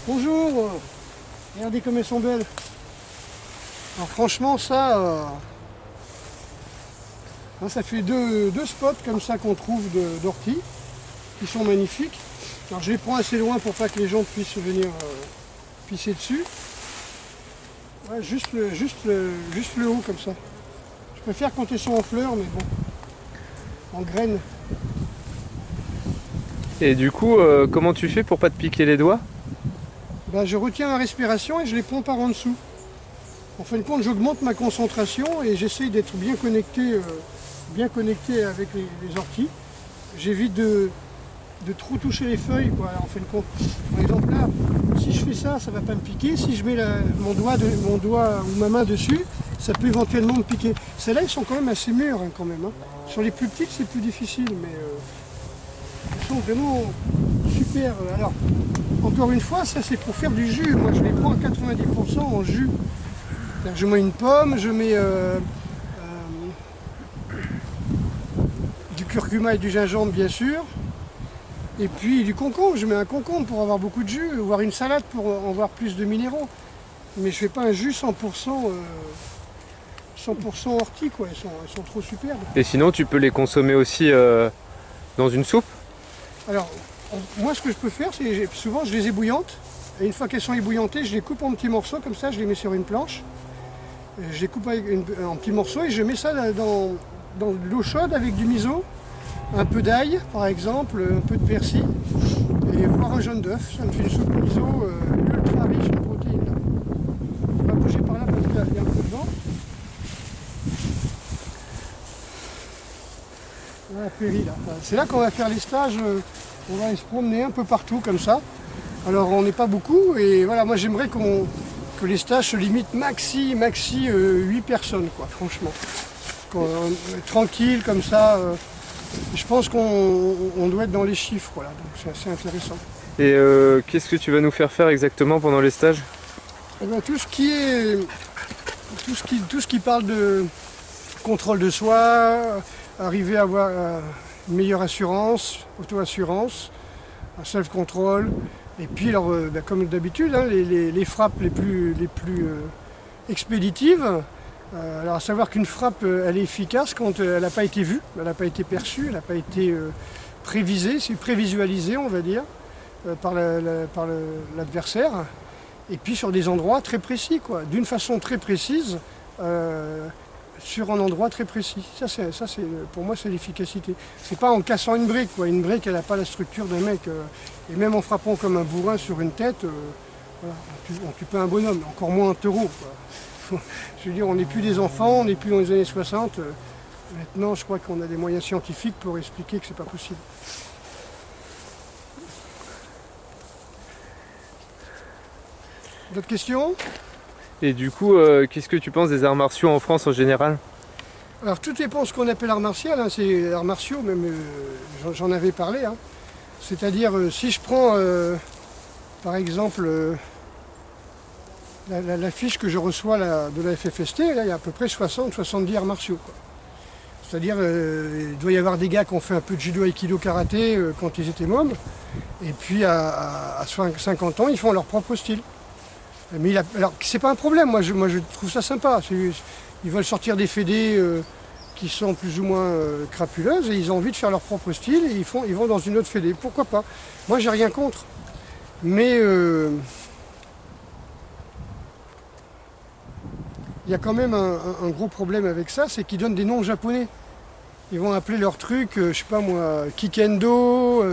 Bonjour, regardez comme elles sont belles. Alors franchement ça, ça fait deux spots comme ça qu'on trouve d'orties, qui sont magnifiques. Alors je les prends assez loin pour pas que les gens puissent venir pisser dessus. Ouais, juste le haut comme ça. Je préfère quand elles sont en fleurs, mais bon, en graines. Et du coup, comment tu fais pour pas te piquer les doigts? Ben, je retiens la respiration et je les prends par en dessous. En fin de compte, j'augmente ma concentration et j'essaye d'être bien connecté avec les orties. J'évite de trop toucher les feuilles, quoi, en fin de compte. Par exemple là, si je fais ça, ça va pas me piquer. Si je mets mon doigt ou ma main dessus, ça peut éventuellement me piquer. Celles-là, elles sont quand même assez mûres, hein, quand même. Hein. Sur les plus petites, c'est plus difficile, mais elles sont vraiment super. Alors, encore une fois, ça c'est pour faire du jus. Moi, je les prends à 90% en jus. Je mets une pomme, je mets du curcuma et du gingembre, bien sûr. Et puis du concombre, je mets un concombre pour avoir beaucoup de jus, voire une salade pour en avoir plus de minéraux. Mais je fais pas un jus 100% ortie, quoi. Elles sont trop superbes. Et sinon, tu peux les consommer aussi dans une soupe? Alors, moi, ce que je peux faire, c'est souvent je les ébouillante. Et une fois qu'elles sont ébouillantées, je les coupe en petits morceaux, comme ça, je les mets sur une planche. Je les coupe en petits morceaux et je mets ça dans de l'eau chaude avec du miso, un peu d'ail, par exemple, un peu de persil, et voire un jaune d'œuf. Ça me fait une soupe miso ultra riche en protéines. On va bouger par là parce qu'il y a un peu de vent. Voilà, Péri, là. C'est là qu'on va faire les stages. On va aller se promener un peu partout comme ça. Alors on n'est pas beaucoup et voilà, moi j'aimerais que les stages se limitent maxi 8 personnes, quoi, franchement. Tranquille comme ça, je pense qu'on doit être dans les chiffres, voilà, donc c'est assez intéressant. Et qu'est-ce que tu vas nous faire faire exactement pendant les stages? Eh bien, tout ce qui parle de contrôle de soi, arriver à avoir une meilleure assurance, auto-assurance, un self-control. Et puis, alors, comme d'habitude, hein, les frappes les plus expéditives. Alors, à savoir qu'une frappe, elle est efficace quand elle n'a pas été vue, elle n'a pas été perçue, elle n'a pas été prévisée, c'est prévisualisé, on va dire, par l'adversaire. Et puis sur des endroits très précis, quoi, d'une façon très précise, sur un endroit très précis. Ça, pour moi, c'est l'efficacité. C'est pas en cassant une brique, quoi. Une brique, elle n'a pas la structure d'un mec. Et même en frappant comme un bourrin sur une tête, voilà, on tue pas un bonhomme, encore moins un taureau, quoi. Je veux dire, on n'est plus des enfants, on n'est plus dans les années 60. Maintenant, je crois qu'on a des moyens scientifiques pour expliquer que c'est pas possible. D'autres questions? Et du coup, qu'est-ce que tu penses des arts martiaux en France en général? Alors tout dépend de ce qu'on appelle art martial, hein, c'est arts martiaux, même j'en avais parlé. Hein. C'est-à-dire, si je prends par exemple la fiche que je reçois de la FFST, là, il y a à peu près 60-70 arts martiaux. C'est-à-dire, il doit y avoir des gars qui ont fait un peu de judo, aikido, karaté quand ils étaient mômes, et puis à 50 ans, ils font leur propre style. Mais alors, c'est pas un problème, moi je trouve ça sympa. Ils veulent sortir des fédés qui sont plus ou moins crapuleuses et ils ont envie de faire leur propre style et ils vont dans une autre fédé. Pourquoi pas? Moi j'ai rien contre. Mais il y a quand même un gros problème avec ça, c'est qu'ils donnent des noms japonais. Ils vont appeler leur truc, je sais pas moi, Kikendo,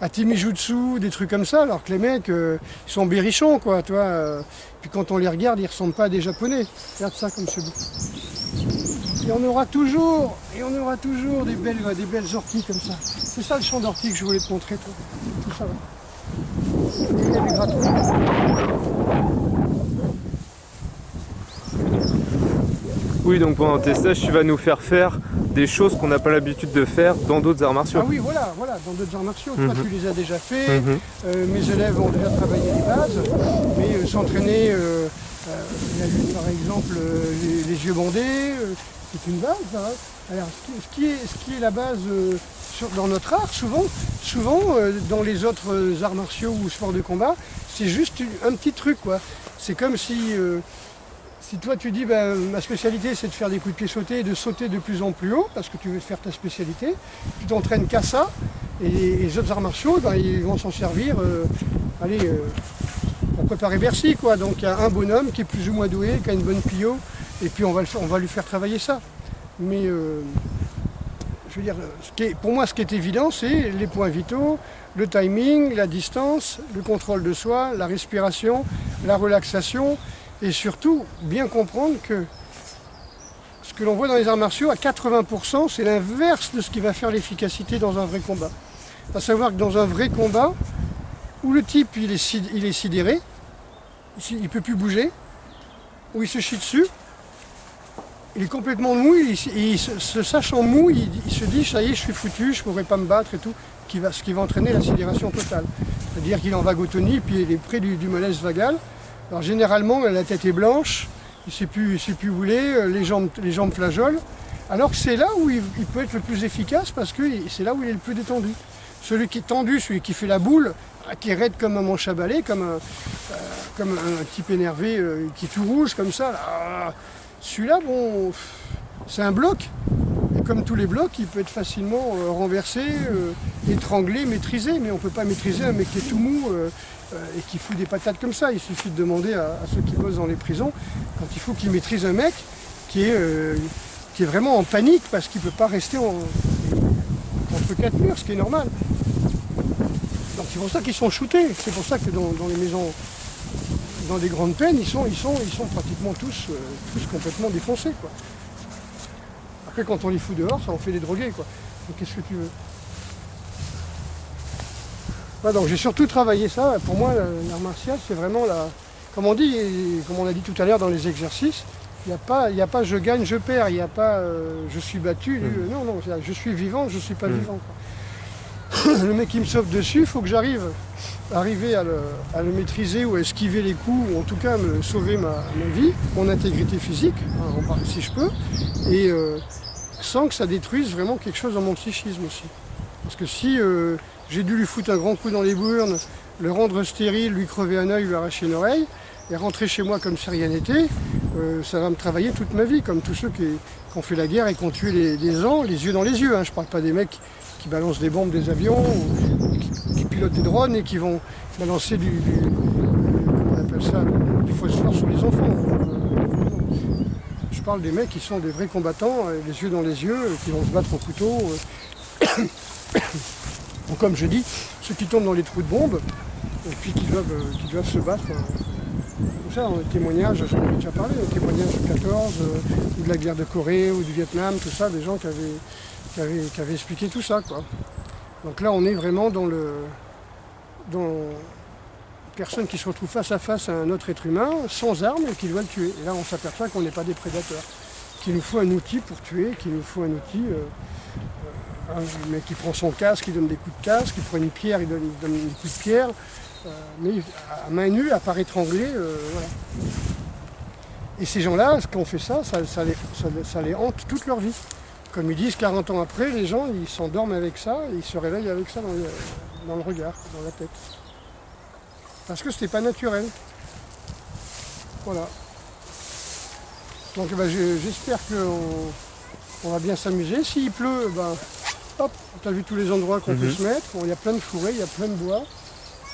Atimijutsu, des trucs comme ça, alors que les mecs, ils sont berrichons, quoi, tu vois. Puis quand on les regarde, ils ressemblent pas à des Japonais. Regarde ça comme c'est beau. Et on aura toujours des belles orties comme ça. C'est ça le champ d'orties que je voulais te montrer, toi. Tout ça, là. Et il y a des gratons. Oui, donc pendant tes stages, tu vas nous faire faire des choses qu'on n'a pas l'habitude de faire dans d'autres arts martiaux. Ah oui, voilà, dans d'autres arts martiaux. Toi, tu les as déjà fait. Mes élèves ont déjà travaillé les bases, mais s'entraîner, la lutte par exemple, les yeux bandés, c'est une base. Hein. Alors, ce qui est la base dans notre art, souvent dans les autres arts martiaux ou sports de combat, c'est juste un petit truc, quoi. C'est comme si toi tu dis ben, ma spécialité c'est de faire des coups de pied sautés et de sauter de plus en plus haut parce que tu veux faire ta spécialité, tu t'entraînes qu'à ça et les autres arts martiaux ben, ils vont s'en servir pour préparer Bercy, quoi. Donc il y a un bonhomme qui est plus ou moins doué, qui a une bonne pio et puis on va lui faire travailler ça. Mais je veux dire, pour moi ce qui est évident c'est les points vitaux, le timing, la distance, le contrôle de soi, la respiration, la relaxation. Et surtout, bien comprendre que ce que l'on voit dans les arts martiaux, à 80%, c'est l'inverse de ce qui va faire l'efficacité dans un vrai combat. À savoir que dans un vrai combat, où le type il est sidéré, il ne peut plus bouger, où il se chie dessus, il est complètement mou, se sachant mou, il se dit ça y est, je suis foutu, je ne pourrai pas me battre et tout, ce qui va entraîner la sidération totale. C'est-à-dire qu'il est en vagotonie, puis il est près du malaise vagal. Alors généralement, la tête est blanche, il ne sait plus où il est, les jambes flageolent. Alors que c'est là où il peut être le plus efficace parce que c'est là où il est le plus détendu. Celui qui est tendu, celui qui fait la boule, qui est raide comme un manche à balai, comme un type énervé qui est tout rouge comme ça. Celui-là, bon, c'est un bloc. Et comme tous les blocs, il peut être facilement renversé, étranglé, maîtrisé. Mais on ne peut pas maîtriser un mec qui est tout mou et qui fout des patates comme ça. Il suffit de demander à ceux qui bossent dans les prisons, quand il faut qu'ils maîtrisent un mec qui est vraiment en panique parce qu'il ne peut pas rester entre quatre murs, ce qui est normal. Donc c'est pour ça qu'ils sont shootés. C'est pour ça que dans les maisons, dans des grandes peines, ils sont pratiquement tous complètement défoncés, quoi. Après, quand on les fout dehors, ça en fait des drogués, quoi. Donc qu'est-ce que tu veux? Voilà, donc j'ai surtout travaillé ça. Pour moi, l'art martial, c'est vraiment comme on dit, et comme on a dit tout à l'heure dans les exercices, il n'y a pas je gagne, je perds, il n'y a pas je suis battu. Non, je suis vivant, je ne suis pas vivant, quoi. Le mec qui me sauve dessus, il faut que j'arrive à le maîtriser ou à esquiver les coups, ou en tout cas à me sauver ma vie, mon intégrité physique, hein, si je peux, et sans que ça détruise vraiment quelque chose dans mon psychisme aussi. Parce que si j'ai dû lui foutre un grand coup dans les burnes, le rendre stérile, lui crever un œil, lui arracher une oreille, et rentrer chez moi comme si rien n'était, ça va me travailler toute ma vie, comme tous ceux qui ont fait la guerre et qui ont tué des gens, les yeux dans les yeux. Hein. Je ne parle pas des mecs qui balancent des bombes des avions, ou qui pilotent des drones et qui vont balancer comment on appelle ça, du phosphore sur les enfants. Je parle des mecs qui sont des vrais combattants, les yeux dans les yeux, qui vont se battre au couteau. Ou comme je dis, ceux qui tombent dans les trous de bombes, et puis qui doivent se battre. Tout ça, dans les témoignages, j'en avais déjà parlé, les témoignages de 14, ou de la guerre de Corée, ou du Vietnam, tout ça, des gens qui avaient expliqué tout ça, quoi. Donc là, on est vraiment dans personne qui se retrouve face à face à un autre être humain, sans armes, et qui doit le tuer. Et là, on s'aperçoit qu'on n'est pas des prédateurs. Qu'il nous faut un outil pour tuer, qu'il nous faut un outil... un mec qui prend son casque, il donne des coups de casque, il prend une pierre, il donne des coups de pierre, mais à main nue, à part étranglé, voilà. Et ces gens-là, quand on fait ça, ça les hante toute leur vie. Comme ils disent, 40 ans après, les gens, ils s'endorment avec ça, et ils se réveillent avec ça dans le regard, dans la tête. Parce que c'était pas naturel. Voilà. Donc j'espère qu'on va bien s'amuser. S'il pleut, ben, hop, tu as vu tous les endroits qu'on peut se mettre. Bon, il y a plein de forêts, il y a plein de bois.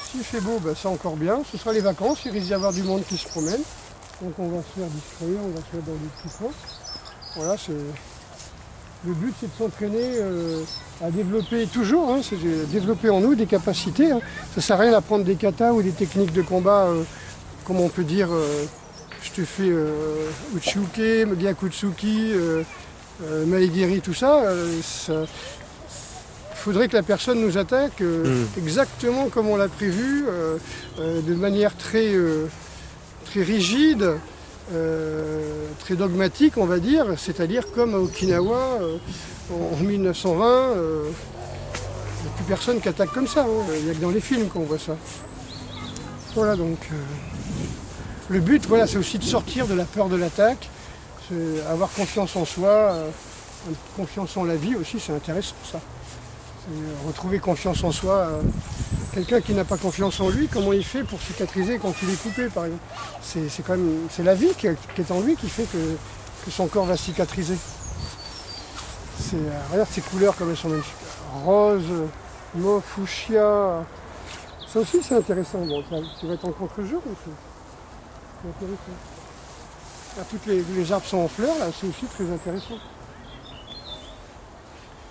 S'il fait beau, ben, c'est encore bien. Ce sera les vacances, il risque d'y avoir du monde qui se promène. Donc on va se faire distraire, on va se mettre dans des petits coins. Voilà, le but c'est de s'entraîner à développer toujours, hein, c'est de développer en nous des capacités. Hein. Ça ne sert à rien d'apprendre des katas ou des techniques de combat, comme on peut dire, je te fais Uchuke, Gyakutsuki, Maegiri, tout ça. Il faudrait que la personne nous attaque exactement comme on l'a prévu, de manière très rigide, très dogmatique, on va dire, c'est-à-dire comme à Okinawa en 1920, il n'y a plus personne qui attaque comme ça, hein. Il n'y a que dans les films qu'on voit ça. Voilà, donc le but, voilà, c'est aussi de sortir de la peur de l'attaque, avoir confiance en soi, confiance en la vie aussi, c'est intéressant ça. C'est retrouver confiance en soi. Quelqu'un qui n'a pas confiance en lui, comment il fait pour cicatriser quand il est coupé, par exemple? C'est la vie qui est en lui qui fait que son corps va cicatriser. Regarde ces couleurs comme elles sont magnifiques. Rose, mauve, fuchsia. Ça aussi c'est intéressant. Bon, ça va être en contre-jour, mais c'est intéressant. Là, les arbres sont en fleurs, là, c'est aussi très intéressant.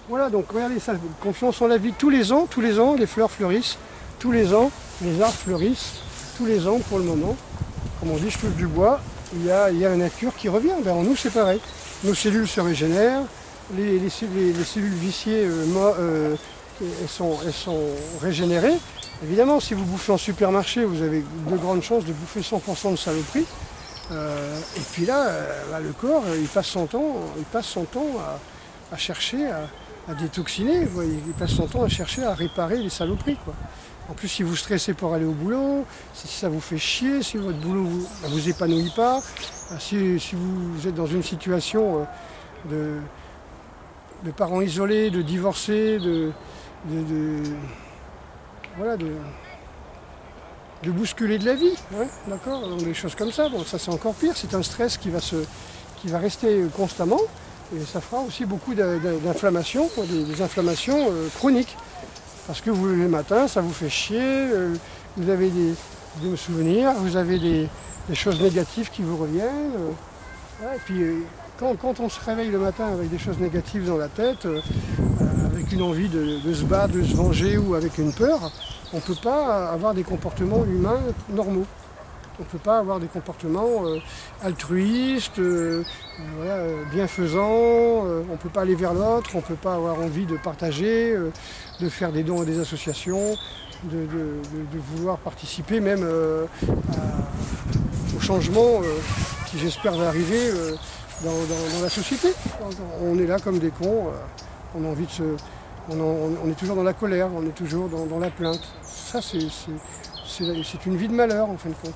Voilà, donc regardez ça, confiance en la vie. Tous les ans, les fleurs fleurissent. Tous les ans, les arbres fleurissent. Tous les ans, pour le moment. Comme on dit, je touche du bois. Il y a la nature qui revient. Ben, en nous, c'est pareil. Nos cellules se régénèrent. Les cellules viciées, elles sont régénérées. Évidemment, si vous bouffez en supermarché, vous avez de grandes chances de bouffer 100% de saloperie. Et puis là, le corps, il passe son temps à chercher à détoxiner. Il passe son temps à chercher à réparer les saloperies, quoi. En plus, si vous stressez pour aller au boulot, si ça vous fait chier, si votre boulot vous épanouit pas, si vous êtes dans une situation de parents isolés, de divorcés, de bousculer de la vie, hein, d'accord, donc des choses comme ça. Bon, ça c'est encore pire, c'est un stress qui va rester constamment et ça fera aussi beaucoup d'inflammations, des inflammations chroniques. Parce que vous le matin, ça vous fait chier, vous avez des souvenirs, vous avez des choses négatives qui vous reviennent. Et puis quand on se réveille le matin avec des choses négatives dans la tête, avec une envie de se battre, de se venger ou avec une peur, on ne peut pas avoir des comportements humains normaux. On ne peut pas avoir des comportements altruistes, bienfaisants, on ne peut pas aller vers l'autre, on ne peut pas avoir envie de partager, de faire des dons à des associations, de vouloir participer même au changement qui j'espère va arriver dans la société. On est là comme des cons, on a envie on est toujours dans la colère, on est toujours dans la plainte. Ça c'est une vie de malheur en fin de compte.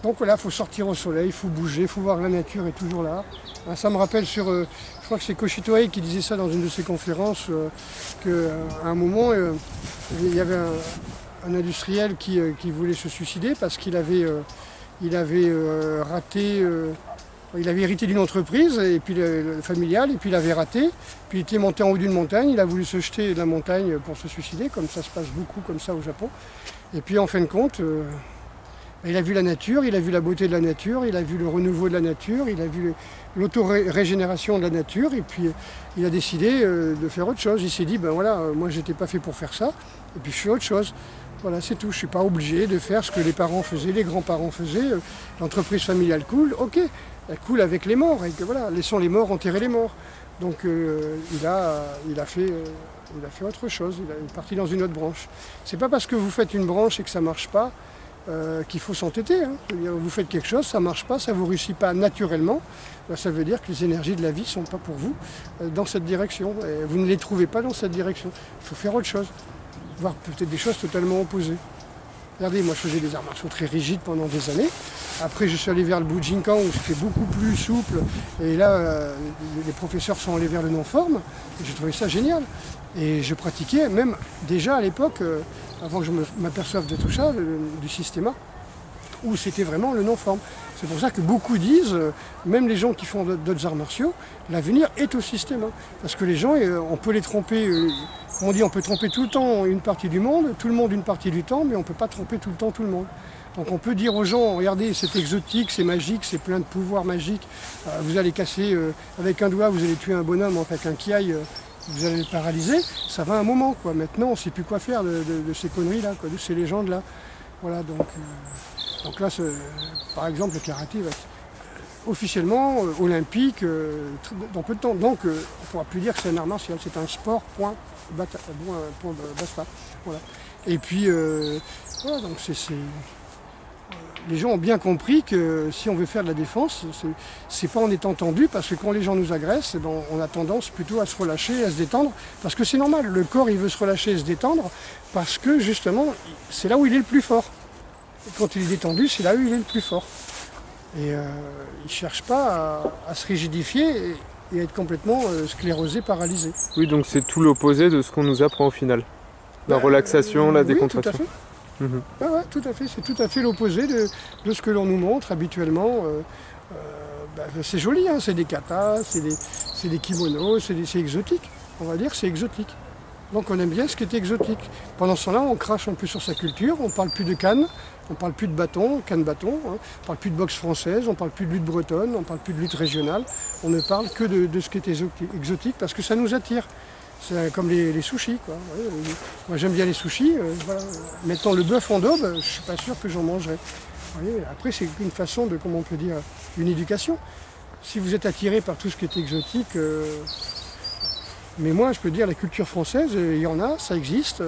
Donc voilà, il faut sortir au soleil, il faut bouger, il faut voir que la nature est toujours là. Ça me rappelle je crois que c'est Koshitoei qui disait ça dans une de ses conférences, qu'à un moment, il y avait un industriel qui voulait se suicider parce qu'il avait raté, il avait hérité d'une entreprise et puis familiale, et puis il avait raté, puis il était monté en haut d'une montagne, il a voulu se jeter de la montagne pour se suicider, comme ça se passe beaucoup comme ça au Japon. Et puis en fin de compte, il a vu la nature, il a vu la beauté de la nature, il a vu le renouveau de la nature, il a vu l'auto-régénération de la nature, et puis il a décidé de faire autre chose. Il s'est dit, ben voilà, moi j'étais pas fait pour faire ça, et puis je fais autre chose. Voilà, c'est tout. Je ne suis pas obligé de faire ce que les parents faisaient, les grands-parents faisaient. L'entreprise familiale coule, ok, elle coule avec les morts, et que, voilà, laissons les morts enterrer les morts. Donc il a fait autre chose, il est parti dans une autre branche. C'est pas parce que vous faites une branche et que ça ne marche pas qu'il faut s'entêter. Hein. Vous faites quelque chose, ça ne marche pas, ça ne vous réussit pas naturellement, ben, ça veut dire que les énergies de la vie ne sont pas pour vous dans cette direction. Et vous ne les trouvez pas dans cette direction. Il faut faire autre chose, voire peut-être des choses totalement opposées. Regardez, moi je faisais des arts martiaux très rigides pendant des années. Après je suis allé vers le Bujinkan où c'était beaucoup plus souple. Et là, les professeurs sont allés vers le non-forme. J'ai trouvé ça génial. Et je pratiquais même déjà à l'époque, avant que je m'aperçoive de tout ça, du systéma, où c'était vraiment le non-forme. C'est pour ça que beaucoup disent, même les gens qui font d'autres arts martiaux, l'avenir est au systéma. Parce que les gens, on peut les tromper, on dit on peut tromper tout le temps une partie du monde, tout le monde une partie du temps, mais on ne peut pas tromper tout le temps tout le monde. Donc on peut dire aux gens, regardez, c'est exotique, c'est magique, c'est plein de pouvoirs magiques, vous allez casser, avec un doigt, vous allez tuer un bonhomme avec un kiaï, vous allez le paralyser, ça va un moment, quoi. Maintenant, on ne sait plus quoi faire de ces conneries-là, de ces légendes-là. Voilà, donc là, par exemple, le karaté va être officiellement olympique dans peu de temps. Donc, on ne pourra plus dire que c'est un art martial, c'est un sport, point basta. Voilà. Et puis, voilà, donc les gens ont bien compris que si on veut faire de la défense, c'est pas en étant tendu, parce que quand les gens nous agressent, eh ben, on a tendance plutôt à se relâcher, à se détendre, parce que c'est normal, le corps il veut se relâcher et se détendre, parce que justement, c'est là où il est le plus fort. Et quand il est détendu, c'est là où il est le plus fort. Et il ne cherche pas à se rigidifier, et être complètement sclérosé, paralysé. Oui, donc c'est tout l'opposé de ce qu'on nous apprend au final. La relaxation, la décontraction. Oui, tout à fait. Ouais, tout à fait. C'est tout à fait l'opposé de ce que l'on nous montre habituellement. C'est joli, hein, c'est des katas, c'est des kimonos, c'est exotique. On va dire c'est exotique. Donc on aime bien ce qui est exotique. Pendant ce temps-là, on crache un peu sur sa culture, on parle plus de canne, on parle plus de bâton, canne-bâton, hein. On parle plus de boxe française, on parle plus de lutte bretonne, on parle plus de lutte régionale. On ne parle que de ce qui est exotique parce que ça nous attire. C'est comme les sushis, quoi. Ouais, moi j'aime bien les sushis. Voilà. Mettons le bœuf en daube, je ne suis pas sûr que j'en mangerai. Voyez, après c'est une façon de, comment on peut dire, une éducation. Si vous êtes attiré par tout ce qui est exotique, mais moi je peux dire la culture française, il y en a, ça existe.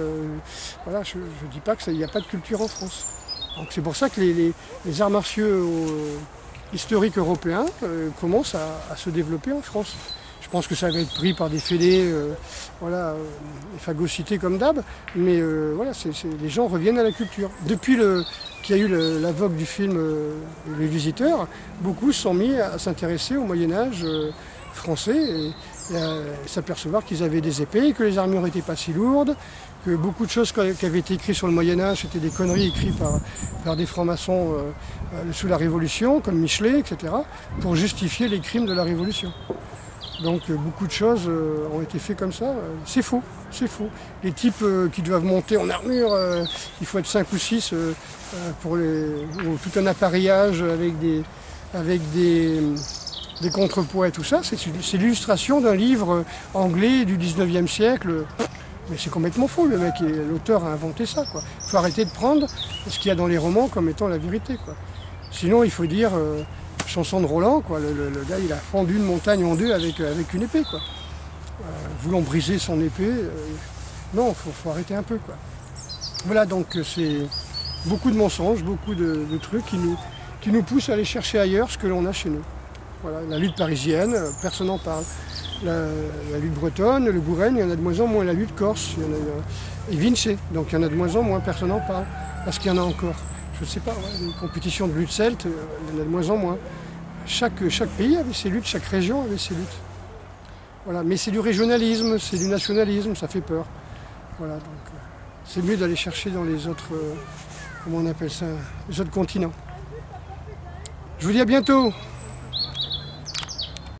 Voilà, je ne dis pas qu'il n'y a pas de culture en France. Donc c'est pour ça que les arts martiaux historiques européens commencent à se développer en France. Je pense que ça va être pris par des fédés, phagocytés comme d'hab, mais voilà, les gens reviennent à la culture. Depuis qu'il y a eu la vogue du film Les Visiteurs, beaucoup se sont mis à s'intéresser au Moyen-Âge français et à s'apercevoir qu'ils avaient des épées, que les armures n'étaient pas si lourdes, que beaucoup de choses qui avaient été écrites sur le Moyen-Âge étaient des conneries écrites par des francs-maçons sous la Révolution, comme Michelet, etc., pour justifier les crimes de la Révolution. Donc beaucoup de choses ont été faites comme ça. C'est faux, c'est faux. Les types qui doivent monter en armure, il faut être 5 ou 6 pour tout un appareillage avec des contrepoids et tout ça. C'est l'illustration d'un livre anglais du 19e siècle. Mais c'est complètement faux, l'auteur a inventé ça, quoi. Il faut arrêter de prendre ce qu'il y a dans les romans comme étant la vérité, quoi. Sinon il faut dire... chanson de Roland, quoi. Le gars il a fendu une montagne en deux avec une épée, quoi. Voulant briser son épée, non, faut arrêter un peu, quoi. Voilà, donc c'est beaucoup de mensonges, beaucoup de trucs qui nous poussent à aller chercher ailleurs ce que l'on a chez nous. Voilà, la lutte parisienne, personne n'en parle. La lutte bretonne, le bourrène, il y en a de moins en moins. La lutte corse, il y en a, et Vinci, donc il y en a de moins en moins, personne n'en parle. Parce qu'il y en a encore. Je ne sais pas, les compétitions de lutte celte, il y en a de moins en moins. Chaque pays avait ses luttes, chaque région avait ses luttes. Voilà, mais c'est du régionalisme, c'est du nationalisme, ça fait peur. Voilà, donc c'est mieux d'aller chercher dans les autres, comment on appelle ça, les autres continents. Je vous dis à bientôt.